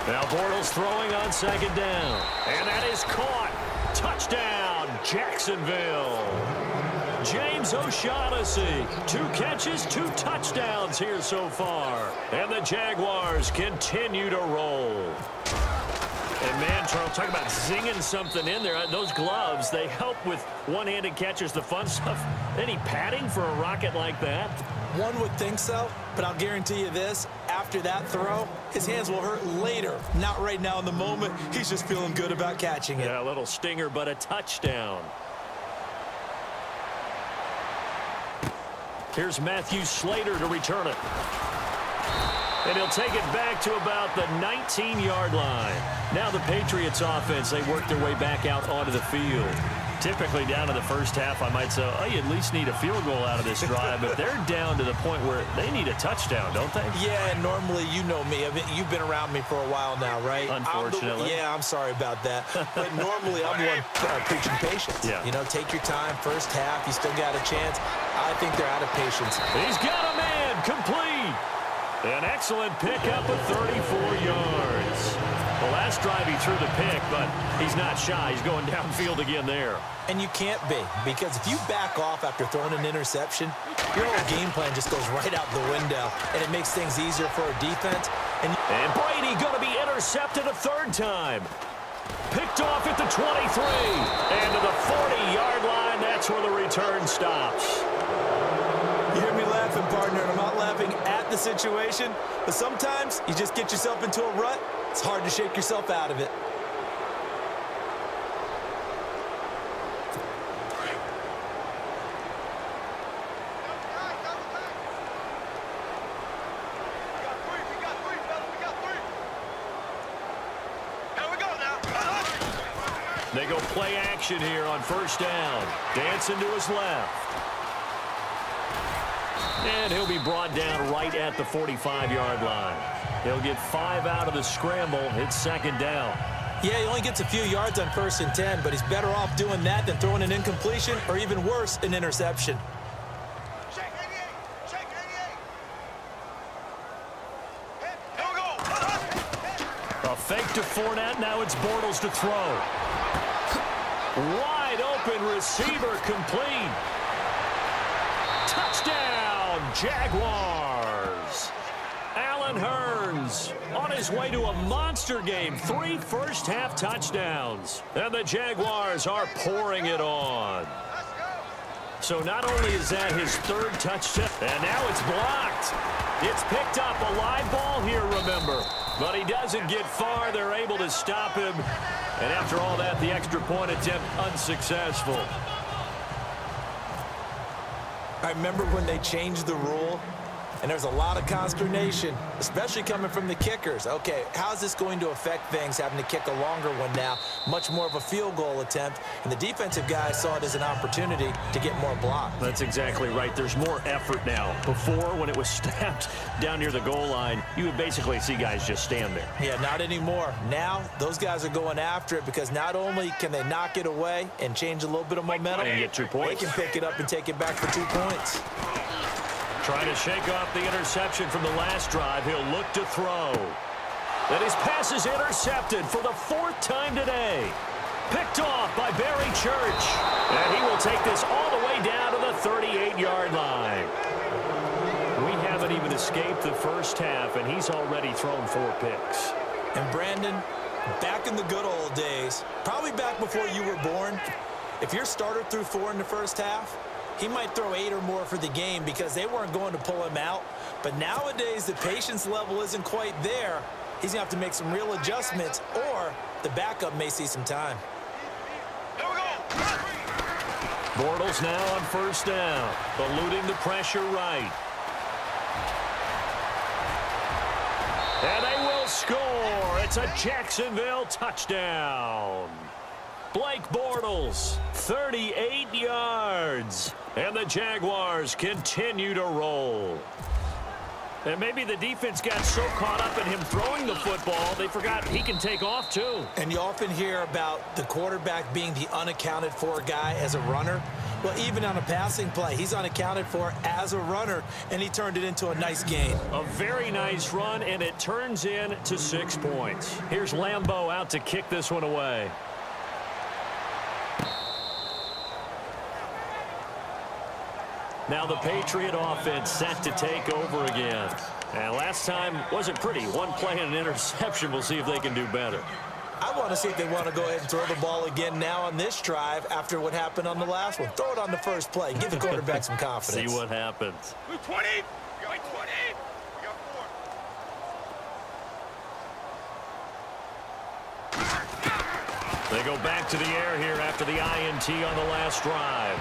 Now Bortle's throwing on second down. And that is caught. Touchdown, Jacksonville. James O'Shaughnessy, 2 catches, 2 touchdowns here so far. And the Jaguars continue to roll. And man, Charles, talk about zinging something in there. Those gloves, they help with one-handed catches, the fun stuff. Any padding for a rocket like that? One would think so, but I'll guarantee you this. After that throw, his hands will hurt later. Not right now in the moment. He's just feeling good about catching it. Yeah, a little stinger, but a touchdown. Here's Matthew Slater to return it. And he'll take it back to about the 19-yard line. Now the Patriots offense, they work their way back out onto the field. Typically down to the first half, I might say, oh, you at least need a field goal out of this drive. But they're down to the point where they need a touchdown, don't they? Yeah, normally, you know me. You've been around me for a while now, right? Unfortunately. I'm sorry about that. But normally, I'm the one preaching patience. Yeah. You know, take your time. First half, you still got a chance. I think they're out of patience. He's got a man complete. An excellent pickup of 34 yards. The last drive he threw the pick, but he's not shy. He's going downfield again there. And you can't be, because if you back off after throwing an interception, your whole game plan just goes right out the window, and it makes things easier for a defense. And Brady going to be intercepted a 3rd time. Picked off at the 23. And to the 40-yard line, that's where the return stops. You hear me laughing, partner, and I'm not laughing at the situation, but sometimes you just get yourself into a rut. It's hard to shake yourself out of it. They go play action here on 1st down. Dancing to his left. And he'll be brought down right at the 45-yard line. He'll get 5 out of the scramble. It's 2nd down. Yeah, he only gets a few yards on 1st and 10, but he's better off doing that than throwing an incompletion or even worse, an interception. A fake to Fournette. Now it's Bortles to throw. Wide open receiver complete. Touchdown, Jaguars. Allen Hurns on his way to a monster game. 3 first-half touchdowns. And the Jaguars are pouring it on. So not only is that his 3rd touchdown, and now it's blocked. It's picked up, a live ball here, remember. But he doesn't get far. They're able to stop him. And after all that, the extra point attempt unsuccessful. I remember when they changed the rule, and there's a lot of consternation, especially coming from the kickers. Okay, how's this going to affect things, having to kick a longer one now? Much more of a field goal attempt, and the defensive guys saw it as an opportunity to get more block. That's exactly right. There's more effort now. Before, when it was snapped down near the goal line, you would basically see guys just stand there. Yeah, not anymore. Now, those guys are going after it because not only can they knock it away and change a little bit of momentum, and get 2 points. They can pick it up and take it back for 2 points. Trying to shake off the interception from the last drive. He'll look to throw. And his pass is intercepted for the 4th time today. Picked off by Barry Church. And he will take this all the way down to the 38-yard line. We haven't even escaped the first half, and he's already thrown 4 picks. And Brandon, back in the good old days, probably back before you were born, if your starter threw 4 in the first half, he might throw 8 or more for the game because they weren't going to pull him out. But nowadays, the patience level isn't quite there. He's going to have to make some real adjustments, or the backup may see some time. Bortles now on 1st down, eluding the pressure right. And they will score. It's a Jacksonville touchdown. Blake Bortles, 38 yards. And the Jaguars continue to roll. And maybe the defense got so caught up in him throwing the football, they forgot he can take off too. And you often hear about the quarterback being the unaccounted for guy as a runner. Well, even on a passing play, he's unaccounted for as a runner, and he turned it into a nice gain. A very nice run, and it turns into 6 points. Here's Lambeau out to kick this one away. Now the Patriot offense set to take over again. And last time wasn't pretty. One play and an interception. We'll see if they can do better. I want to see if they want to go ahead and throw the ball again now on this drive after what happened on the last one. Throw it on the first play. Give the quarterback some confidence. See what happens. 20. We got 20. We got 4. They go back to the air here after the INT on the last drive.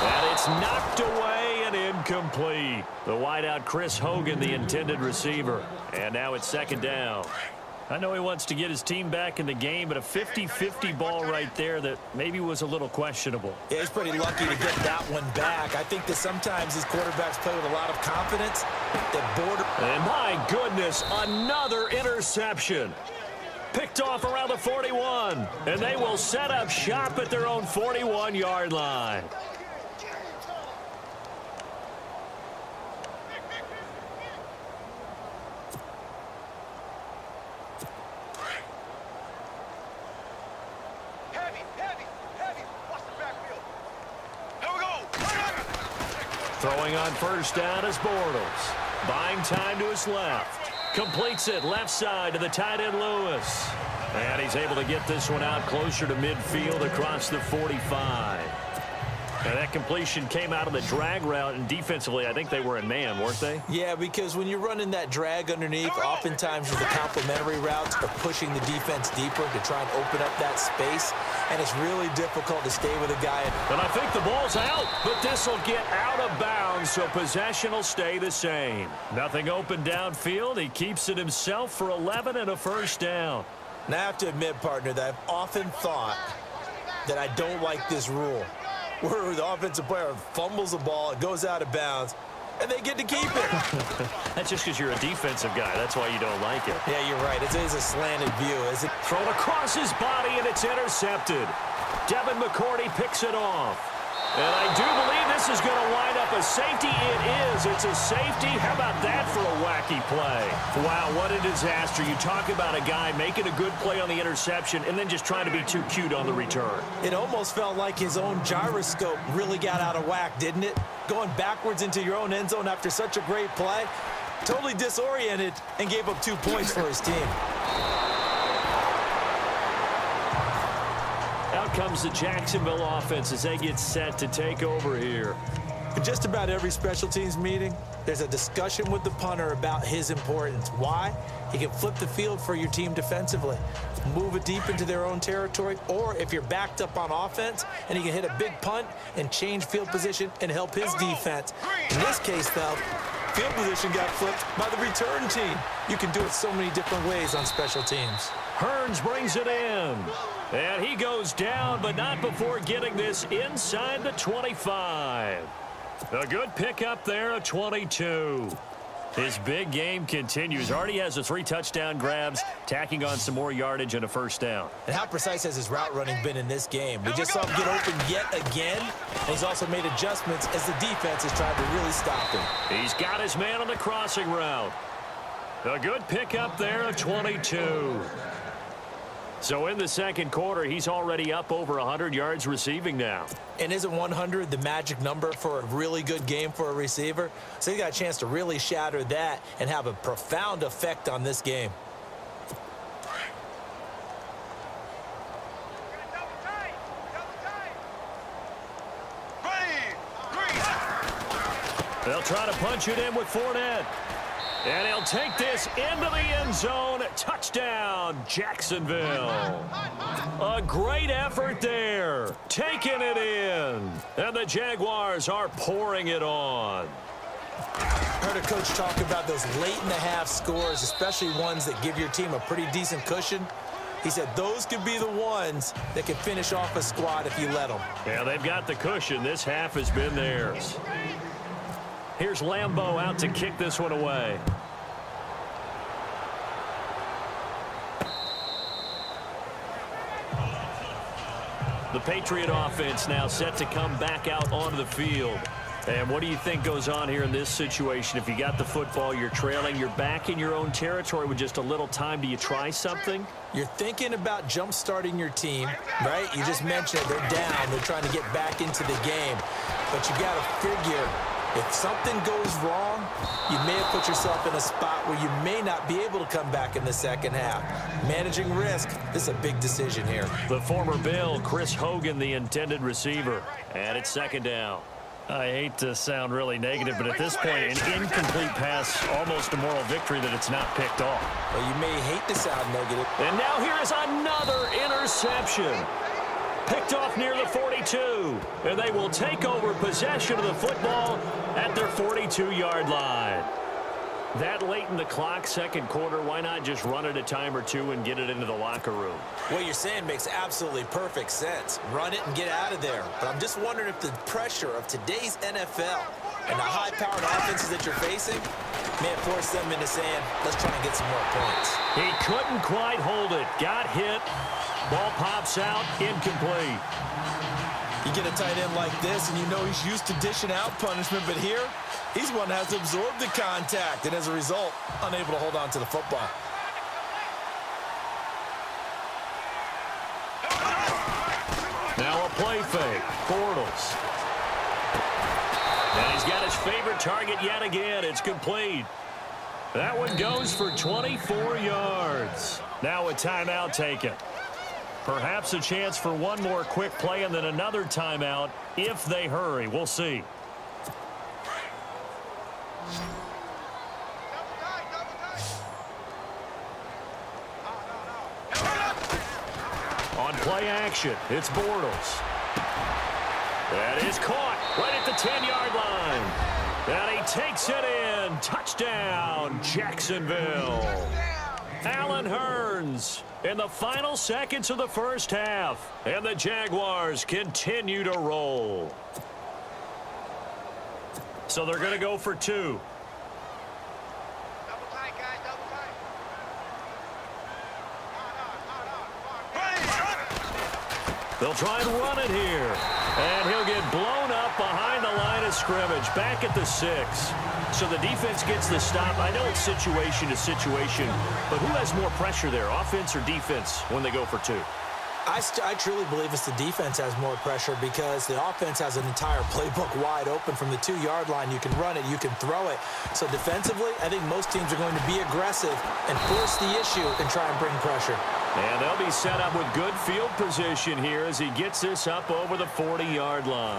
And it's knocked away and incomplete. The wideout Chris Hogan, the intended receiver. And now it's second down. I know he wants to get his team back in the game, but a 50-50 ball right there that maybe was a little questionable. Yeah, he's pretty lucky to get that one back. I think that sometimes these quarterbacks play with a lot of confidence. And my goodness, another interception. Picked off around the 41. And they will set up shop at their own 41-yard line. Throwing on first down is Bortles. Buying time to his left. Completes it left side to the tight end Lewis. And he's able to get this one out closer to midfield across the 45. And that completion came out of the drag route, and defensively, I think they were in man, weren't they? Yeah, because when you're running that drag underneath, oftentimes the complementary routes are pushing the defense deeper to try and open up that space, and it's really difficult to stay with a guy. And I think the ball's out, but this will get out of bounds, so possession will stay the same. Nothing open downfield. He keeps it himself for 11 and a first down. Now, I have to admit, partner, that I've often thought that I don't like this rule, where the offensive player fumbles the ball, it goes out of bounds, and they get to keep it. That's just because you're a defensive guy. That's why you don't like it. Yeah, you're right. It is a slanted view. Is it thrown across his body, and it's intercepted. Devin McCourty picks it off. And I do believe this is going to wind up a safety. It is. It's a safety. How about that for a wacky play? Wow, what a disaster. You talk about a guy making a good play on the interception and then just trying to be too cute on the return. It almost felt like his own gyroscope really got out of whack, didn't it? Going backwards into your own end zone after such a great play. Totally disoriented and gave up 2 points for his team. Out comes the Jacksonville offense as they get set to take over here. In just about every special teams meeting, there's a discussion with the punter about his importance. Why? He can flip the field for your team defensively, move it deep into their own territory, or if you're backed up on offense, and he can hit a big punt and change field position and help his defense. In this case, though, field position got flipped by the return team. You can do it so many different ways on special teams. Hearns brings it in. And he goes down, but not before getting this inside the 25. A good pickup there, a 22. His big game continues. Already has the 3 touchdown grabs, tacking on some more yardage and a first down. And how precise has his route running been in this game? We just saw him get open yet again. And he's also made adjustments as the defense has tried to really stop him. He's got his man on the crossing route. A good pickup there, a 22. So in the second quarter, he's already up over 100 yards receiving now. And isn't 100 the magic number for a really good game for a receiver? So he got a chance to really shatter that and have a profound effect on this game. They'll try to punch it in with Fournette. And he'll take this into the end zone. Touchdown, Jacksonville. A great effort there. Taking it in. And the Jaguars are pouring it on. Heard a coach talk about those late-in-the-half scores, especially ones that give your team a pretty decent cushion. He said those could be the ones that can finish off a squad if you let them. Yeah, they've got the cushion. This half has been theirs. Here's Lambeau out to kick this one away. The Patriot offense now set to come back out onto the field. And what do you think goes on here in this situation? If you got the football, you're trailing, you're back in your own territory with just a little time. Do you try something? You're thinking about jump-starting your team, right? You just mentioned it. They're down. They're trying to get back into the game. But you got to figure, if something goes wrong, you may have put yourself in a spot where you may not be able to come back in the second half. Managing risk, this is a big decision here. The former Bill, Chris Hogan, the intended receiver. And it's second down. I hate to sound really negative, but at this point, an incomplete pass, almost a moral victory that it's not picked off. Well, you may hate to sound negative. And now here is another interception. Picked off near the 42. And they will take over possession of the football at their 42-yard line. That late in the clock, second quarter, why not just run it a time or two and get it into the locker room? What you're saying makes absolutely perfect sense. Run it and get out of there. But I'm just wondering if the pressure of today's NFL and the high-powered offenses that you're facing may have forced them into saying, let's try and get some more points. He couldn't quite hold it. Got hit. Ball pops out. Incomplete. You get a tight end like this, and you know he's used to dishing out punishment, but here, he's one that has absorbed the contact, and as a result, unable to hold on to the football. Now a play fake. Bortles. And he's got his favorite target yet again. It's complete. That one goes for 24 yards. Now a timeout taken. Perhaps a chance for one more quick play and then another timeout if they hurry. We'll see. On play action, it's Bortles. That is caught right at the 10-yard line. And he takes it in. Touchdown, Jacksonville. Allen Hurns in the final seconds of the first half. And the Jaguars continue to roll. So they're going to go for two. Double tight, guys, double tight. They'll try and run it here. And he'll get blown up behind the line of scrimmage, back at the 6. So the defense gets the stop. I know it's situation to situation, but who has more pressure there, offense or defense, when they go for two? I truly believe it's the defense has more pressure because the offense has an entire playbook wide open from the 2-yard line. You can run it, you can throw it. So defensively, I think most teams are going to be aggressive and force the issue and try and bring pressure. And they'll be set up with good field position here as he gets this up over the 40-yard line.